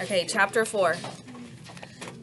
Okay, chapter 4.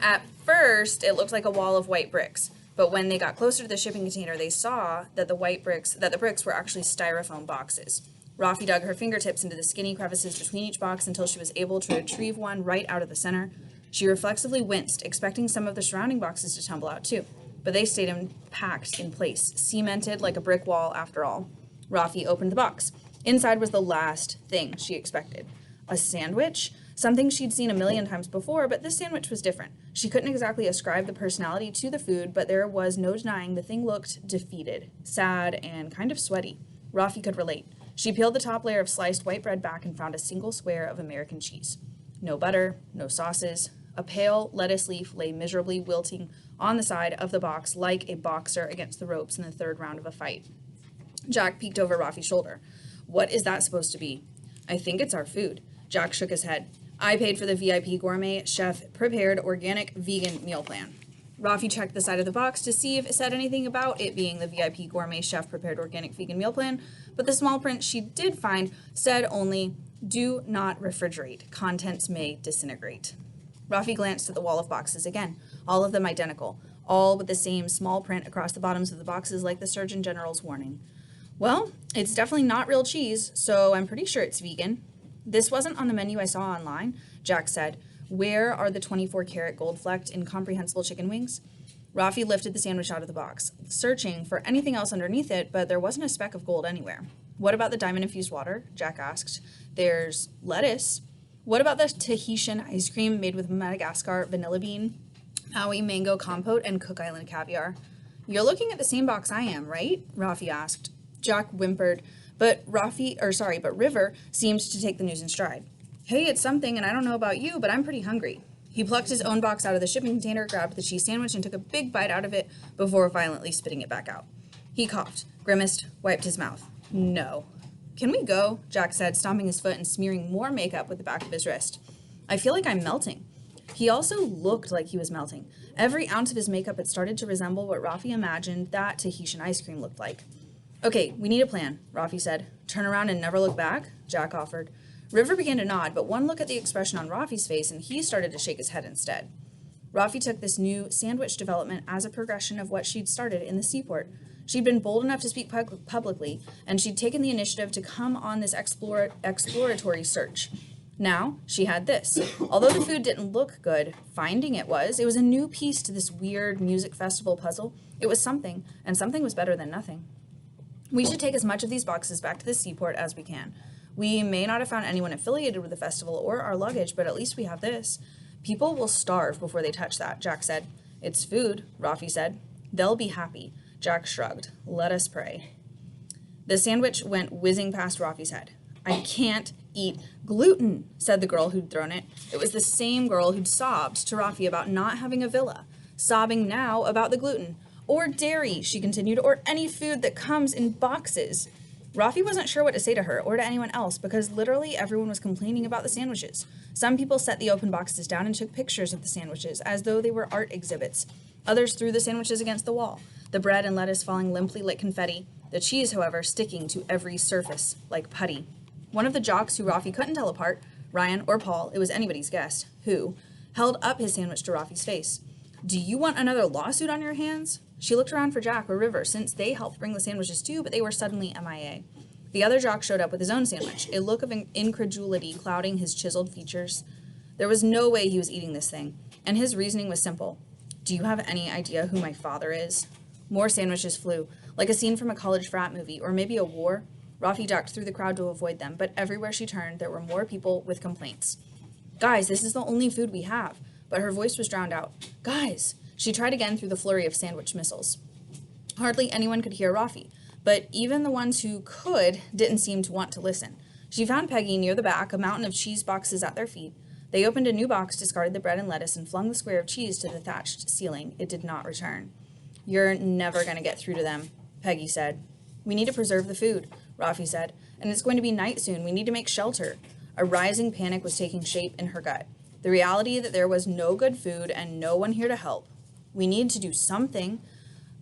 At first, it looked like a wall of white bricks, but when they got closer to the shipping container, they saw that the bricks were actually styrofoam boxes. Rafi dug her fingertips into the skinny crevices between each box until she was able to retrieve one right out of the center. She reflexively winced, expecting some of the surrounding boxes to tumble out too, but they stayed packed in place, cemented like a brick wall after all. Rafi opened the box. Inside was the last thing she expected. A sandwich? Something she'd seen a million times before, but this sandwich was different. She couldn't exactly ascribe the personality to the food, but there was no denying the thing looked defeated, sad, and kind of sweaty. Rafi could relate. She peeled the top layer of sliced white bread back and found a single square of American cheese. No butter, no sauces. A pale lettuce leaf lay miserably wilting on the side of the box like a boxer against the ropes in the third round of a fight. Jack peeked over Rafi's shoulder. What is that supposed to be? I think it's our food. Jack shook his head. I paid for the VIP gourmet chef prepared organic vegan meal plan. Rafi checked the side of the box to see if it said anything about it being the VIP gourmet chef prepared organic vegan meal plan, but the small print she did find said only, do not refrigerate. Contents may disintegrate. Rafi glanced at the wall of boxes again, all of them identical, all with the same small print across the bottoms of the boxes like the Surgeon General's warning. Well, it's definitely not real cheese, so I'm pretty sure it's vegan. This wasn't on the menu I saw online, Jack said. Where are the 24-karat gold-flecked incomprehensible chicken wings? Rafi lifted the sandwich out of the box, searching for anything else underneath it, but there wasn't a speck of gold anywhere. What about the diamond-infused water? Jack asked. There's lettuce. What about the Tahitian ice cream made with Madagascar vanilla bean, Maui mango compote, and Cook Island caviar? You're looking at the same box I am, right? Rafi asked. Jack whimpered, but River seemed to take the news in stride. Hey, it's something, and I don't know about you, but I'm pretty hungry. He plucked his own box out of the shipping container, grabbed the cheese sandwich, and took a big bite out of it before violently spitting it back out. He coughed, grimaced, wiped his mouth. No. Can we go? Jack said, stomping his foot and smearing more makeup with the back of his wrist. I feel like I'm melting. He also looked like he was melting. Every ounce of his makeup had started to resemble what Rafi imagined that Tahitian ice cream looked like. Okay, we need a plan, Rafi said. Turn around and never look back, Jack offered. River began to nod, but one look at the expression on Rafi's face and he started to shake his head instead. Rafi took this new sandwich development as a progression of what she'd started in the seaport. She'd been bold enough to speak publicly, and she'd taken the initiative to come on this exploratory search. Now, she had this. Although the food didn't look good, finding it was a new piece to this weird music festival puzzle. It was something, and something was better than nothing. We should take as much of these boxes back to the seaport as we can. We may not have found anyone affiliated with the festival or our luggage, but at least we have this. People will starve before they touch that, Jack said. It's food, Rafi said. They'll be happy. Jack shrugged. Let us pray. The sandwich went whizzing past Rafi's head. I can't eat gluten, said the girl who'd thrown it. It was the same girl who'd sobbed to Rafi about not having a villa, sobbing now about the gluten. Or dairy, she continued, or any food that comes in boxes. Rafi wasn't sure what to say to her or to anyone else because literally everyone was complaining about the sandwiches. Some people set the open boxes down and took pictures of the sandwiches as though they were art exhibits. Others threw the sandwiches against the wall, the bread and lettuce falling limply like confetti, the cheese, however, sticking to every surface like putty. One of the jocks who Rafi couldn't tell apart, Ryan or Paul, it was anybody's guess, who held up his sandwich to Rafi's face. Do you want another lawsuit on your hands? She looked around for Jack or River, since they helped bring the sandwiches too, but they were suddenly MIA. The other jock showed up with his own sandwich, a look of incredulity clouding his chiseled features. There was no way he was eating this thing, and his reasoning was simple. Do you have any idea who my father is? More sandwiches flew, like a scene from a college frat movie, or maybe a war. Rafi ducked through the crowd to avoid them, but everywhere she turned, there were more people with complaints. Guys, this is the only food we have. But her voice was drowned out. Guys! She tried again through the flurry of sandwich missiles. Hardly anyone could hear Rafi, but even the ones who could didn't seem to want to listen. She found Peggy near the back, a mountain of cheese boxes at their feet. They opened a new box, discarded the bread and lettuce, and flung the square of cheese to the thatched ceiling. It did not return. You're never going to get through to them, Peggy said. We need to preserve the food, Rafi said, and it's going to be night soon. We need to make shelter. A rising panic was taking shape in her gut. The reality that there was no good food and no one here to help. We need to do something.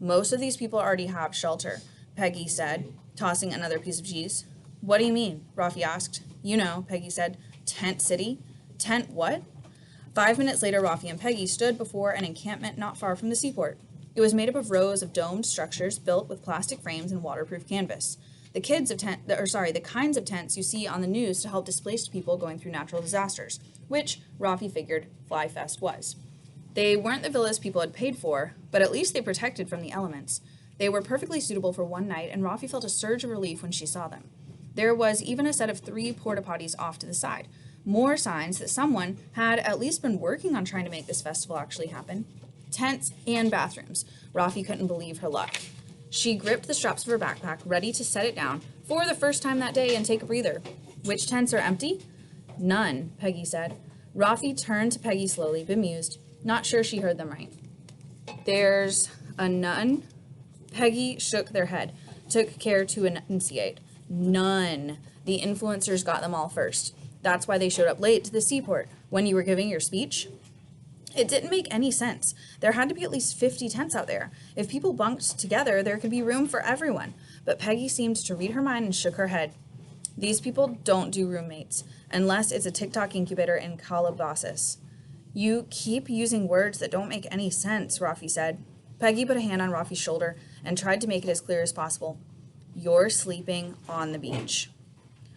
Most of these people already have shelter, Peggy said, tossing another piece of cheese. What do you mean? Rafi asked. You know, Peggy said. Tent City? Tent what? 5 minutes later, Rafi and Peggy stood before an encampment not far from the seaport. It was made up of rows of domed structures built with plastic frames and waterproof canvas. The kinds of tents you see on the news to help displaced people going through natural disasters, which Rafi figured Fly Fest was. They weren't the villas people had paid for, but at least they protected from the elements. They were perfectly suitable for one night, and Rafi felt a surge of relief when she saw them. There was even a set of 3 porta potties off to the side. More signs that someone had at least been working on trying to make this festival actually happen. Tents and bathrooms. Rafi couldn't believe her luck. She gripped the straps of her backpack, ready to set it down for the first time that day and take a breather. Which tents are empty? None, Peggy said. Rafi turned to Peggy slowly, bemused, not sure she heard them right. There's a none? Peggy shook their head, took care to enunciate. None. The influencers got them all first. That's why they showed up late to the seaport when you were giving your speech. It didn't make any sense. There had to be at least 50 tents out there. If people bunked together, there could be room for everyone. But Peggy seemed to read her mind and shook her head. These people don't do roommates, unless it's a TikTok incubator in Calabasas. You keep using words that don't make any sense, Rafi said. Peggy put a hand on Rafi's shoulder and tried to make it as clear as possible. You're sleeping on the beach.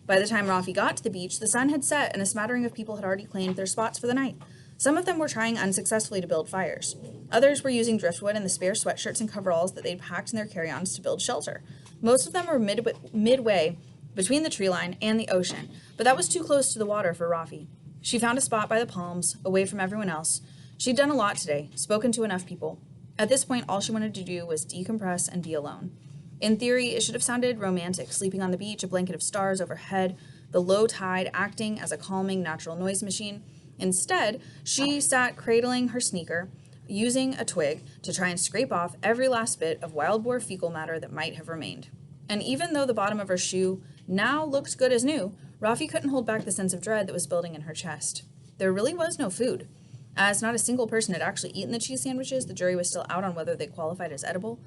By the time Rafi got to the beach, the sun had set and a smattering of people had already claimed their spots for the night. Some of them were trying unsuccessfully to build fires. Others were using driftwood and the spare sweatshirts and coveralls that they'd packed in their carry-ons to build shelter. Most of them were midway between the tree line and the ocean, but that was too close to the water for Rafi. She found a spot by the palms, away from everyone else. She'd done a lot today, spoken to enough people. At this point, all she wanted to do was decompress and be alone. In theory, it should have sounded romantic, sleeping on the beach, a blanket of stars overhead, the low tide acting as a calming natural noise machine. Instead, she sat cradling her sneaker, using a twig to try and scrape off every last bit of wild boar fecal matter that might have remained. And even though the bottom of her shoe now looked good as new, Rafi couldn't hold back the sense of dread that was building in her chest. There really was no food. As not a single person had actually eaten the cheese sandwiches, the jury was still out on whether they qualified as edible.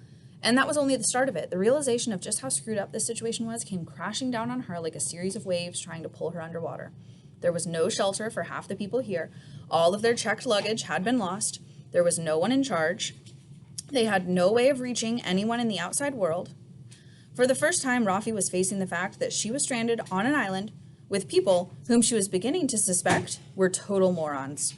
And that was only the start of it. The realization of just how screwed up this situation was came crashing down on her like a series of waves trying to pull her underwater. There was no shelter for half the people here. All of their checked luggage had been lost. There was no one in charge. They had no way of reaching anyone in the outside world. For the first time, Rafi was facing the fact that she was stranded on an island with people whom she was beginning to suspect were total morons.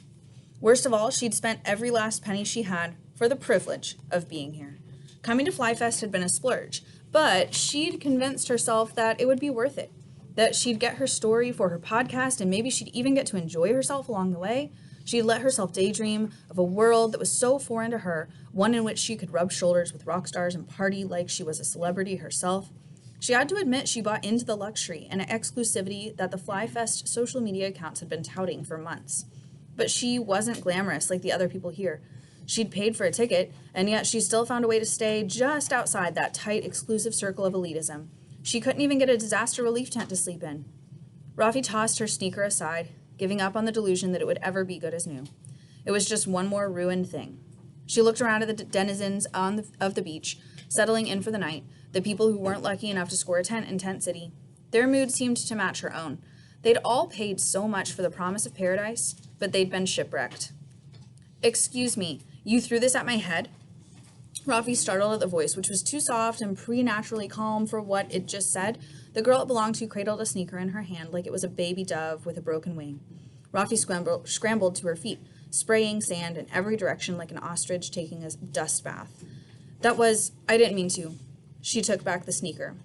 Worst of all, she'd spent every last penny she had for the privilege of being here. Coming to Fly Fest had been a splurge, but she'd convinced herself that it would be worth it, that she'd get her story for her podcast, and maybe she'd even get to enjoy herself along the way. She'd let herself daydream of a world that was so foreign to her, one in which she could rub shoulders with rock stars and party like she was a celebrity herself. She had to admit she bought into the luxury and exclusivity that the Fly Fest social media accounts had been touting for months. But she wasn't glamorous like the other people here. She'd paid for a ticket, and yet she still found a way to stay just outside that tight, exclusive circle of elitism. She couldn't even get a disaster relief tent to sleep in. Rafi tossed her sneaker aside, giving up on the delusion that it would ever be good as new. It was just one more ruined thing. She looked around at the denizens of the beach, settling in for the night, the people who weren't lucky enough to score a tent in Tent City. Their mood seemed to match her own. They'd all paid so much for the promise of paradise, but they'd been shipwrecked. "Excuse me, you threw this at my head?" Rafi startled at the voice, which was too soft and preternaturally calm for what it just said. The girl it belonged to cradled a sneaker in her hand like it was a baby dove with a broken wing. Rafi scrambled to her feet, spraying sand in every direction like an ostrich taking a dust bath. I didn't mean to. She took back the sneaker.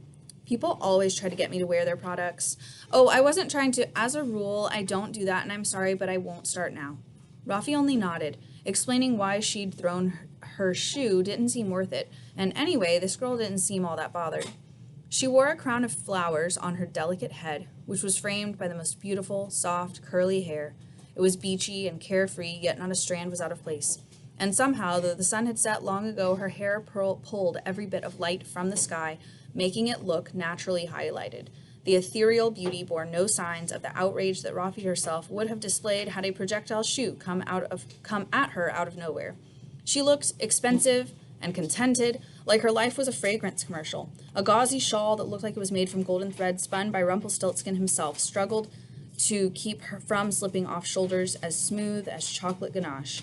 People always try to get me to wear their products. Oh, I wasn't trying to. As a rule, I don't do that, and I'm sorry, but I won't start now. Rafi only nodded, explaining why she'd thrown her shoe didn't seem worth it, and anyway, this girl didn't seem all that bothered. She wore a crown of flowers on her delicate head, which was framed by the most beautiful, soft, curly hair. It was beachy and carefree, yet not a strand was out of place. And somehow, though the sun had set long ago, her hair pulled every bit of light from the sky, making it look naturally highlighted. The ethereal beauty bore no signs of the outrage that Rafi herself would have displayed had a projectile shoe come at her out of nowhere. She looked expensive and contented, like her life was a fragrance commercial. A gauzy shawl that looked like it was made from golden thread spun by Rumpelstiltskin himself struggled to keep her from slipping off shoulders as smooth as chocolate ganache.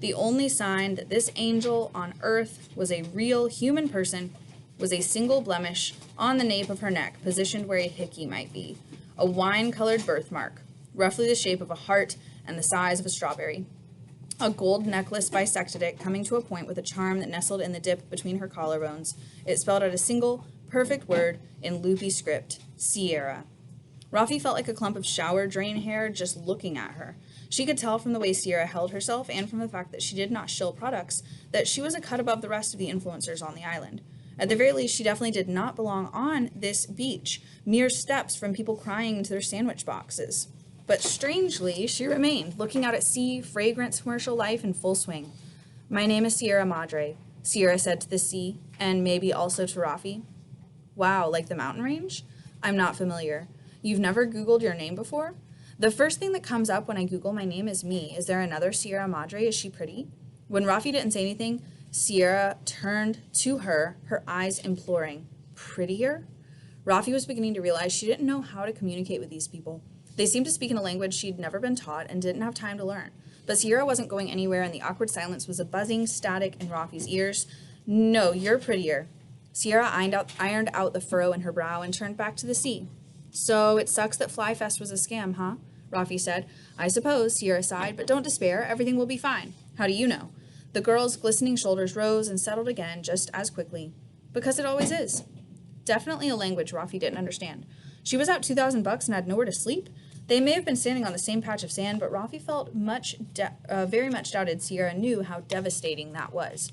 The only sign that this angel on earth was a real human person was a single blemish on the nape of her neck, positioned where a hickey might be, a wine-colored birthmark, roughly the shape of a heart and the size of a strawberry. A gold necklace bisected it, coming to a point with a charm that nestled in the dip between her collarbones. It spelled out a single, perfect word in loopy script, Sierra. Rafi felt like a clump of shower drain hair just looking at her. She could tell from the way Sierra held herself and from the fact that she did not shill products that she was a cut above the rest of the influencers on the island. At the very least, she definitely did not belong on this beach, mere steps from people crying into their sandwich boxes. But strangely, she remained, looking out at sea, fragrance, commercial life in full swing. "My name is Sierra Madre," Sierra said to the sea, and maybe also to Rafi. "Wow, like the mountain range? I'm not familiar. You've never Googled your name before? The first thing that comes up when I Google my name is me. Is there another Sierra Madre? Is she pretty?" When Rafi didn't say anything, Sierra turned to her, her eyes imploring. Prettier? Rafi was beginning to realize she didn't know how to communicate with these people. They seemed to speak in a language she'd never been taught and didn't have time to learn. But Sierra wasn't going anywhere, and the awkward silence was a buzzing static in Rafi's ears. "No, you're prettier." Sierra ironed out the furrow in her brow and turned back to the sea. "So it sucks that Fly Fest was a scam, huh?" Rafi said. "I suppose," Sierra sighed, "but don't despair. Everything will be fine." "How do you know?" The girl's glistening shoulders rose and settled again just as quickly. "Because it always is." Definitely a language Rafi didn't understand. She was out $2,000 and had nowhere to sleep. They may have been standing on the same patch of sand, but Rafi felt very much doubted Sierra knew how devastating that was.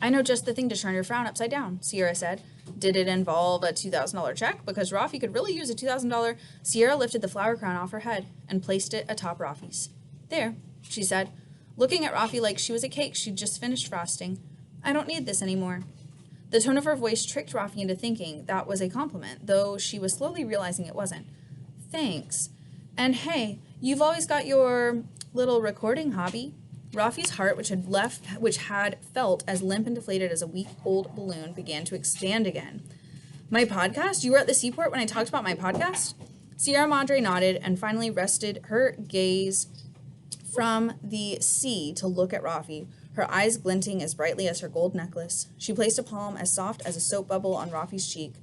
"I know just the thing to turn your frown upside down," Sierra said. "Did it involve a $2,000 check? Because Rafi could really use a $2,000. Sierra lifted the flower crown off her head and placed it atop Rafi's. "There," she said, looking at Rafi like she was a cake she'd just finished frosting. "I don't need this anymore." The tone of her voice tricked Rafi into thinking that was a compliment, though she was slowly realizing it wasn't. "Thanks. And hey, you've always got your little recording hobby." Rafi's heart, which had felt as limp and deflated as a week-old balloon, began to expand again. "My podcast? You were at the seaport when I talked about my podcast?" Sierra Madre nodded and finally rested her gaze from the sea to look at Rafi, her eyes glinting as brightly as her gold necklace. She placed a palm as soft as a soap bubble on Rafi's cheek.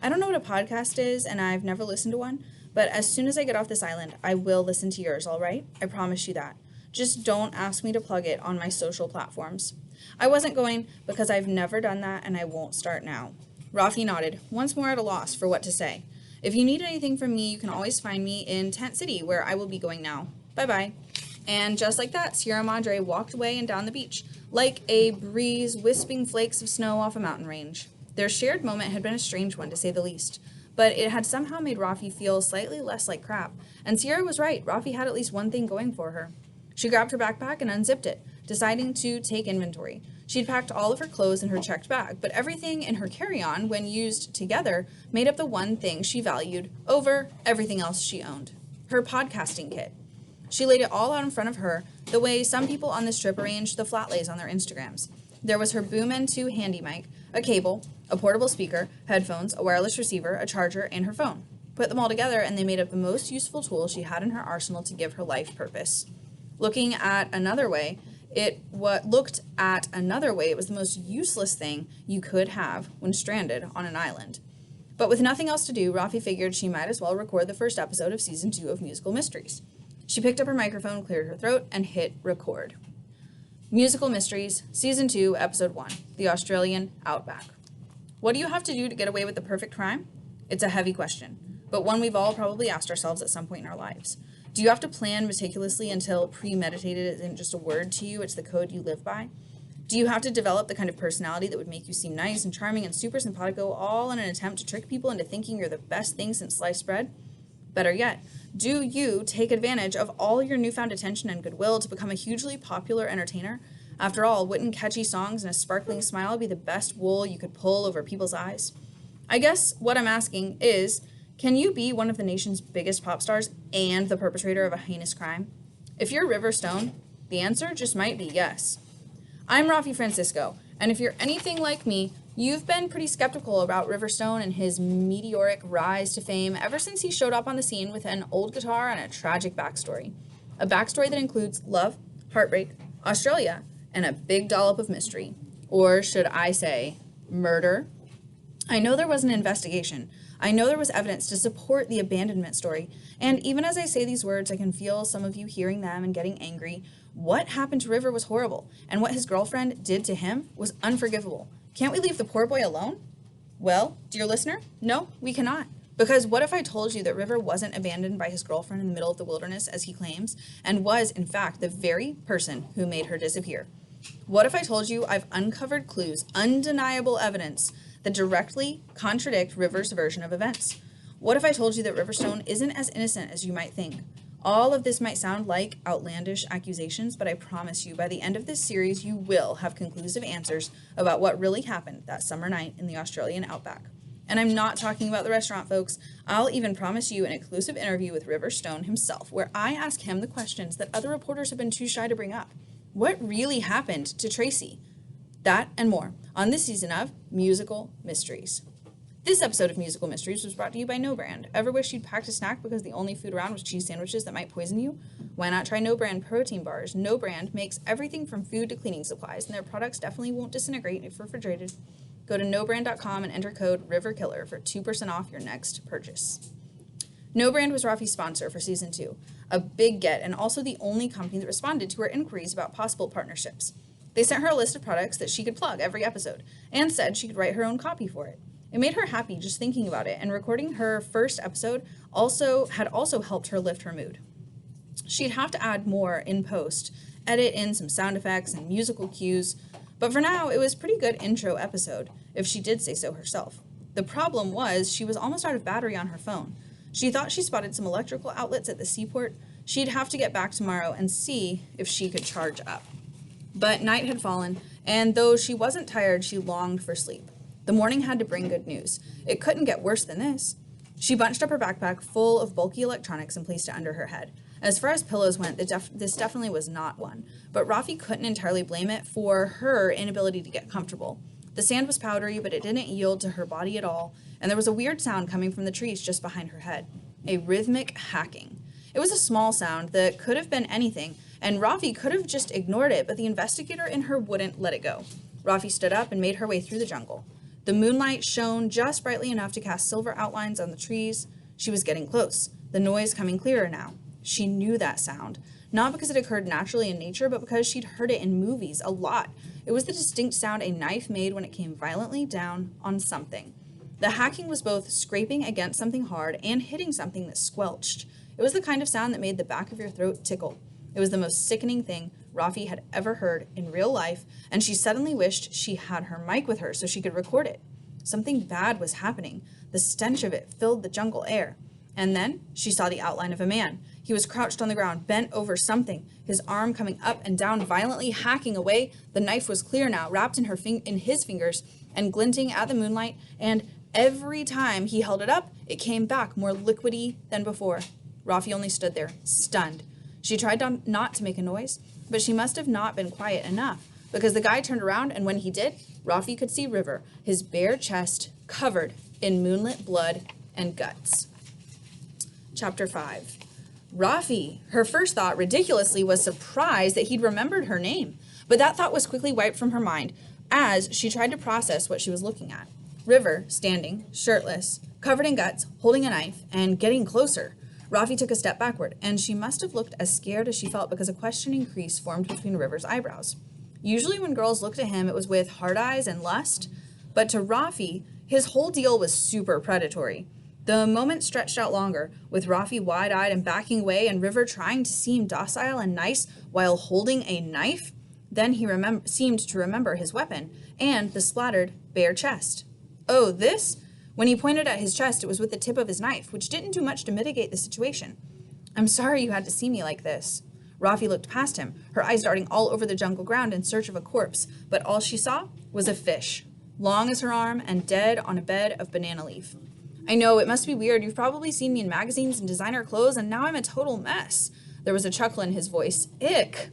"I don't know what a podcast is, and I've never listened to one, but as soon as I get off this island, I will listen to yours, all right? I promise you that. Just don't ask me to plug it on my social platforms." "I wasn't going because I've never done that and I won't start now." Rafi nodded, once more at a loss for what to say. "If you need anything from me, you can always find me in Tent City, where I will be going now. Bye-bye." And just like that, Sierra Madre walked away and down the beach, like a breeze wisping flakes of snow off a mountain range. Their shared moment had been a strange one, to say the least, but it had somehow made Rafi feel slightly less like crap, and Sierra was right. Rafi had at least one thing going for her. She grabbed her backpack and unzipped it, deciding to take inventory. She'd packed all of her clothes in her checked bag, but everything in her carry-on, when used together, made up the one thing she valued over everything else she owned: her podcasting kit. She laid it all out in front of her, the way some people on this trip arranged the flat lays on their Instagrams. There was her Boom N2 handy mic, a cable, a portable speaker, headphones, a wireless receiver, a charger, and her phone. Put them all together, and they made up the most useful tool she had in her arsenal to give her life purpose. Looking at another way, it was the most useless thing you could have when stranded on an island. But with nothing else to do, Rafi figured she might as well record the first episode of Season 2 of Musical Mysteries. She picked up her microphone, cleared her throat, and hit record. Musical Mysteries, Season 2, Episode 1, The Australian Outback. What do you have to do to get away with the perfect crime? It's a heavy question, but one we've all probably asked ourselves at some point in our lives. Do you have to plan meticulously until premeditated isn't just a word to you, it's the code you live by? Do you have to develop the kind of personality that would make you seem nice and charming and super simpatico, all in an attempt to trick people into thinking you're the best thing since sliced bread? Better yet, do you take advantage of all your newfound attention and goodwill to become a hugely popular entertainer? After all, wouldn't catchy songs and a sparkling smile be the best wool you could pull over people's eyes? I guess what I'm asking is, can you be one of the nation's biggest pop stars and the perpetrator of a heinous crime? If you're River Stone, the answer just might be yes. I'm Rafi Francisco, and if you're anything like me, You've been pretty skeptical about Riverstone and his meteoric rise to fame ever since he showed up on the scene with an old guitar and a tragic backstory. A backstory that includes love, heartbreak, Australia, and a big dollop of mystery. Or should I say, murder? I know there was an investigation. I know there was evidence to support the abandonment story. And even as I say these words, I can feel some of you hearing them and getting angry. What happened to River was horrible, and what his girlfriend did to him was unforgivable. Can't we leave the poor boy alone? Well, dear listener, no, we cannot. Because what if I told you that River wasn't abandoned by his girlfriend in the middle of the wilderness, as he claims, and was, in fact, the very person who made her disappear? What if I told you I've uncovered clues, undeniable evidence, that directly contradict River's version of events? What if I told you that Riverstone isn't as innocent as you might think? All of this might sound like outlandish accusations, but I promise you, by the end of this series, you will have conclusive answers about what really happened that summer night in the Australian outback. And I'm not talking about the restaurant, folks. I'll even promise you an exclusive interview with Riverstone himself, where I ask him the questions that other reporters have been too shy to bring up. What really happened to Tracy? That and more on this season of Musical Mysteries. This episode of Musical Mysteries was brought to you by No Brand. Ever wish you'd packed a snack because the only food around was cheese sandwiches that might poison you? Why not try No Brand protein bars? No Brand makes everything from food to cleaning supplies, and their products definitely won't disintegrate if refrigerated. Go to nobrand.com and enter code RIVERKILLER for 2% off your next purchase. No Brand was Rafi's sponsor for season 2, a big get and also the only company that responded to her inquiries about possible partnerships. They sent her a list of products that she could plug every episode and said she could write her own copy for it. It made her happy just thinking about it, and recording her first episode had also helped her lift her mood. She'd have to add more in post, edit in some sound effects and musical cues, but for now it was a pretty good intro episode, if she did say so herself. The problem was she was almost out of battery on her phone. She thought she spotted some electrical outlets at the seaport. She'd have to get back tomorrow and see if she could charge up. But night had fallen, and though she wasn't tired, she longed for sleep. The morning had to bring good news. It couldn't get worse than this. She bunched up her backpack full of bulky electronics and placed it under her head. As far as pillows went, this definitely was not one, but Rafi couldn't entirely blame it for her inability to get comfortable. The sand was powdery, but it didn't yield to her body at all, and there was a weird sound coming from the trees just behind her head. A rhythmic hacking. It was a small sound that could have been anything, and Rafi could have just ignored it, but the investigator in her wouldn't let it go. Rafi stood up and made her way through the jungle. The moonlight shone just brightly enough to cast silver outlines on the trees. She was getting close, the noise coming clearer now. She knew that sound, not because it occurred naturally in nature, but because she'd heard it in movies a lot. It was the distinct sound a knife made when it came violently down on something. The hacking was both scraping against something hard and hitting something that squelched. It was the kind of sound that made the back of your throat tickle. It was the most sickening thing Rafi had ever heard in real life, and she suddenly wished she had her mic with her so she could record it. Something bad was happening. The stench of it filled the jungle air. And then she saw the outline of a man. He was crouched on the ground, bent over something, his arm coming up and down, violently hacking away. The knife was clear now, wrapped in his fingers and glinting at the moonlight, and every time he held it up, it came back more liquidy than before. Rafi only stood there, stunned. She tried not to make a noise, but she must have not been quiet enough, because the guy turned around, and when he did, Rafi could see River, his bare chest covered in moonlit blood and guts. Chapter 5. Rafi, her first thought, ridiculously, was surprised that he'd remembered her name, but that thought was quickly wiped from her mind as she tried to process what she was looking at. River, standing, shirtless, covered in guts, holding a knife, and getting closer. Rafi took a step backward, and she must have looked as scared as she felt because a questioning crease formed between River's eyebrows. Usually when girls looked at him, it was with hard eyes and lust, but to Rafi, his whole deal was super predatory. The moment stretched out longer, with Rafi wide-eyed and backing away, and River trying to seem docile and nice while holding a knife. Then he seemed to remember his weapon and the splattered, bare chest. Oh, this? When he pointed at his chest, it was with the tip of his knife, which didn't do much to mitigate the situation. "I'm sorry you had to see me like this." Rafi looked past him, her eyes darting all over the jungle ground in search of a corpse, but all she saw was a fish, long as her arm and dead on a bed of banana leaf. "I know, it must be weird. You've probably seen me in magazines and designer clothes, and now I'm a total mess." There was a chuckle in his voice. "Ick!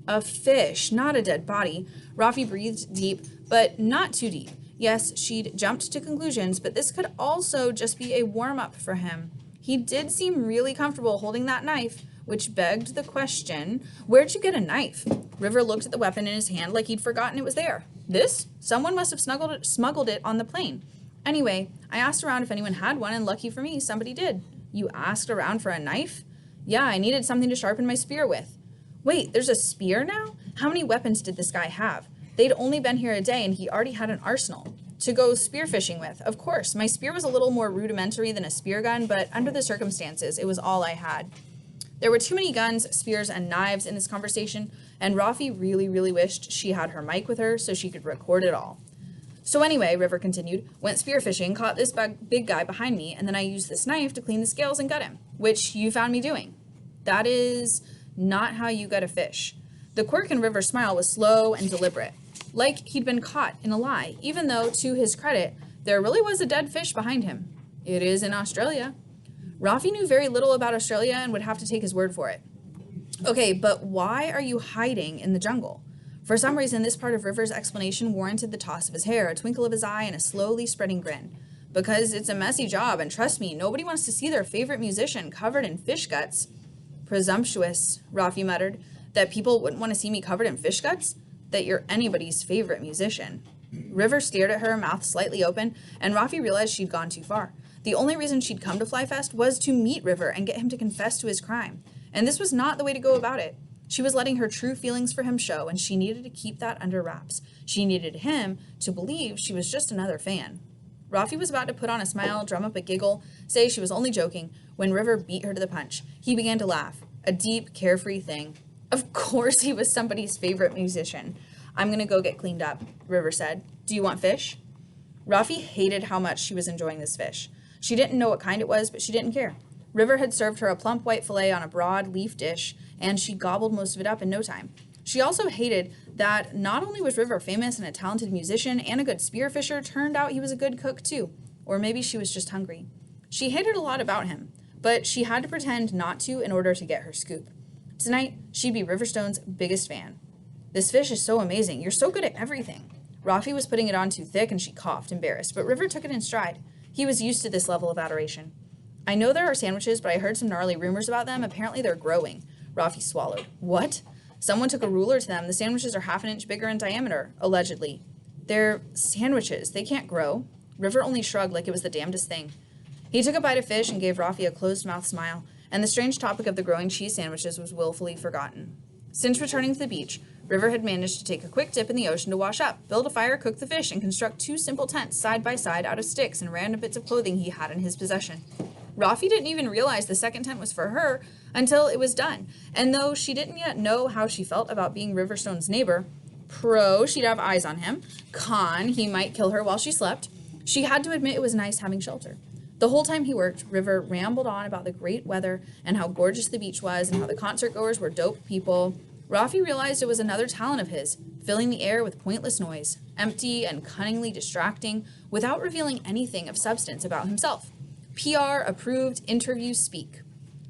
A fish, not a dead body." Rafi breathed deep, but not too deep. Yes, she'd jumped to conclusions, but this could also just be a warm-up for him. He did seem really comfortable holding that knife, which begged the question, where'd you get a knife? River looked at the weapon in his hand like he'd forgotten it was there. This? Someone must have smuggled it on the plane. Anyway, I asked around if anyone had one, and lucky for me, somebody did. You asked around for a knife? Yeah, I needed something to sharpen my spear with. Wait, there's a spear now? How many weapons did this guy have? They'd only been here a day, and he already had an arsenal to go spearfishing with. Of course, my spear was a little more rudimentary than a spear gun, but under the circumstances, it was all I had. There were too many guns, spears, and knives in this conversation, and Rafi really, really wished she had her mic with her so she could record it all. So anyway, River continued, went spearfishing, caught this big guy behind me, and then I used this knife to clean the scales and gut him, which you found me doing. That is not how you gut a fish. The quirk in River's smile was slow and deliberate, like he'd been caught in a lie, even though, to his credit, there really was a dead fish behind him. It is in Australia. Rafi knew very little about Australia and would have to take his word for it. Okay, but why are you hiding in the jungle? For some reason, this part of River's explanation warranted the toss of his hair, a twinkle of his eye, and a slowly spreading grin. Because it's a messy job, and trust me, nobody wants to see their favorite musician covered in fish guts. Presumptuous, Rafi muttered. That people wouldn't want to see me covered in fish guts? That you're anybody's favorite musician. River stared at her, mouth slightly open, and Rafi realized she'd gone too far. The only reason she'd come to Fly Fest was to meet River and get him to confess to his crime. And this was not the way to go about it. She was letting her true feelings for him show, and she needed to keep that under wraps. She needed him to believe she was just another fan. Rafi was about to put on a smile, drum up a giggle, say she was only joking, when River beat her to the punch. He began to laugh, a deep, carefree thing. Of course he was somebody's favorite musician. I'm gonna go get cleaned up, River said. Do you want fish? Rafi hated how much she was enjoying this fish. She didn't know what kind it was, but she didn't care. River had served her a plump white fillet on a broad leaf dish, and she gobbled most of it up in no time. She also hated that not only was River famous and a talented musician and a good spearfisher, turned out he was a good cook too. Or maybe she was just hungry. She hated a lot about him, but she had to pretend not to in order to get her scoop. Tonight, she'd be Riverstone's biggest fan. This fish is so amazing. You're so good at everything. Rafi was putting it on too thick and she coughed, embarrassed, but River took it in stride. He was used to this level of adoration. I know there are sandwiches, but I heard some gnarly rumors about them. Apparently they're growing. Rafi swallowed. What? Someone took a ruler to them. The sandwiches are half an inch bigger in diameter, allegedly. They're sandwiches. They can't grow. River only shrugged like it was the damnedest thing. He took a bite of fish and gave Rafi a closed-mouthed smile, and the strange topic of the growing cheese sandwiches was willfully forgotten. Since returning to the beach, River had managed to take a quick dip in the ocean to wash up, build a fire, cook the fish, and construct 2 simple tents side by side out of sticks and random bits of clothing he had in his possession. Rafi didn't even realize the second tent was for her until it was done, and though she didn't yet know how she felt about being Riverstone's neighbor, pro, she'd have eyes on him, con, he might kill her while she slept, she had to admit it was nice having shelter. The whole time he worked, River rambled on about the great weather and how gorgeous the beach was and how the concert goers were dope people. Rafi realized it was another talent of his, filling the air with pointless noise, empty and cunningly distracting, without revealing anything of substance about himself. PR approved interview speak.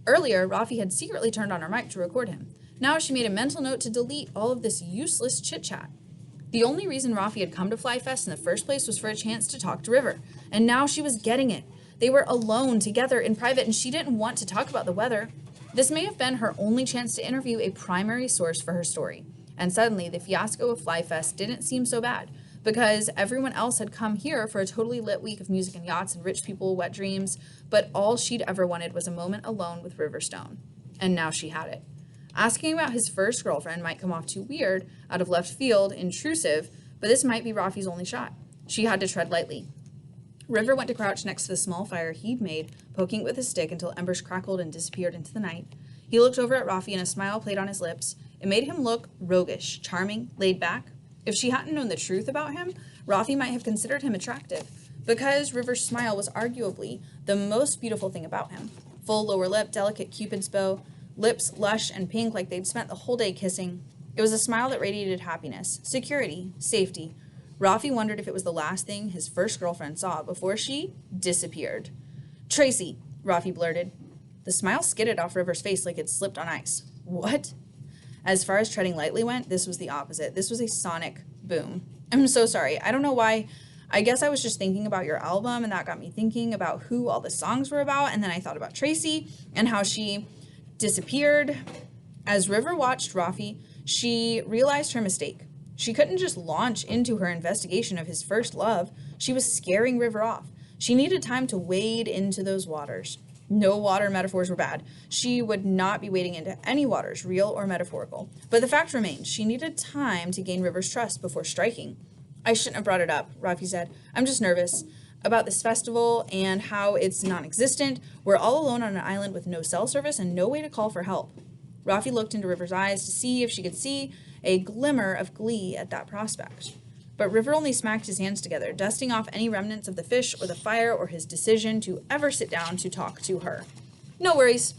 Earlier, Rafi had secretly turned on her mic to record him. Now she made a mental note to delete all of this useless chit-chat. The only reason Rafi had come to Fly Fest in the first place was for a chance to talk to River, and now she was getting it. They were alone together in private, and she didn't want to talk about the weather. This may have been her only chance to interview a primary source for her story. And suddenly, the fiasco of Fly Fest didn't seem so bad, because everyone else had come here for a totally lit week of music and yachts and rich people, wet dreams, but all she'd ever wanted was a moment alone with Riverstone. And now she had it. Asking about his first girlfriend might come off too weird, out of left field, intrusive, but this might be Rafi's only shot. She had to tread lightly. River went to crouch next to the small fire he'd made, poking it with his stick until embers crackled and disappeared into the night. He looked over at Rafi and a smile played on his lips. It made him look roguish, charming, laid back. If she hadn't known the truth about him, Rafi might have considered him attractive, because River's smile was arguably the most beautiful thing about him. Full lower lip, delicate cupid's bow, lips lush and pink like they'd spent the whole day kissing. It was a smile that radiated happiness, security, safety. Rafi wondered if it was the last thing his first girlfriend saw before she disappeared. "Tracy," Rafi blurted. The smile skidded off River's face like it slipped on ice. What? As far as treading lightly went, this was the opposite. This was a sonic boom. I'm so sorry. I don't know why I guess I was just thinking about your album, and that got me thinking about who all the songs were about, and then I thought about Tracy and how she disappeared. As River watched Rafi, she realized her mistake. She couldn't just launch into her investigation of his first love. She was scaring River off. She needed time to wade into those waters. No water metaphors were bad. She would not be wading into any waters, real or metaphorical. But the fact remains, she needed time to gain River's trust before striking. I shouldn't have brought it up, Rafi said. I'm just nervous about this festival and how it's non-existent. We're all alone on an island with no cell service and no way to call for help. Rafi looked into River's eyes to see if she could see a glimmer of glee at that prospect. But River only smacked his hands together, dusting off any remnants of the fish or the fire or his decision to ever sit down to talk to her. No worries.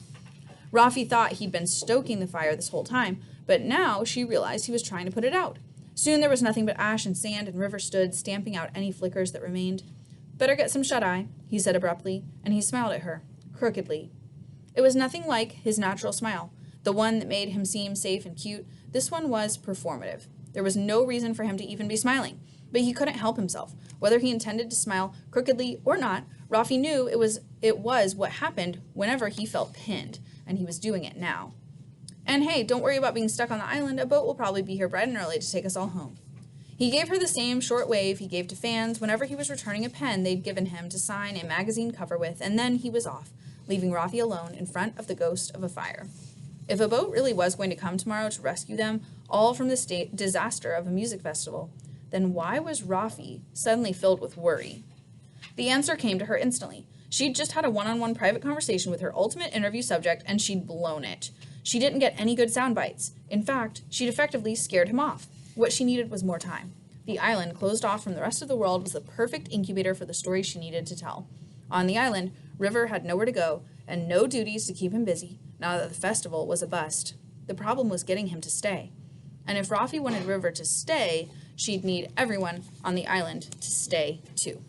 Rafi thought he'd been stoking the fire this whole time, but now she realized he was trying to put it out. Soon there was nothing but ash and sand, and River stood, stamping out any flickers that remained. Better get some shut-eye, he said abruptly, and he smiled at her, crookedly. It was nothing like his natural smile, the one that made him seem safe and cute. This one was performative. There was no reason for him to even be smiling, but he couldn't help himself. Whether he intended to smile crookedly or not, Rafi knew it was what happened whenever he felt pinned, and he was doing it now. And hey, don't worry about being stuck on the island. A boat will probably be here bright and early to take us all home. He gave her the same short wave he gave to fans whenever he was returning a pen they'd given him to sign a magazine cover with, and then he was off, leaving Rafi alone in front of the ghost of a fire. If a boat really was going to come tomorrow to rescue them, all from the disaster of a music festival, then why was Rafi suddenly filled with worry? The answer came to her instantly. She'd just had a one-on-one private conversation with her ultimate interview subject, and she'd blown it. She didn't get any good sound bites. In fact, she'd effectively scared him off. What she needed was more time. The island, closed off from the rest of the world, was the perfect incubator for the story she needed to tell. On the island, River had nowhere to go and no duties to keep him busy, now that the festival was a bust. The problem was getting him to stay. And if Rafi wanted River to stay, she'd need everyone on the island to stay too.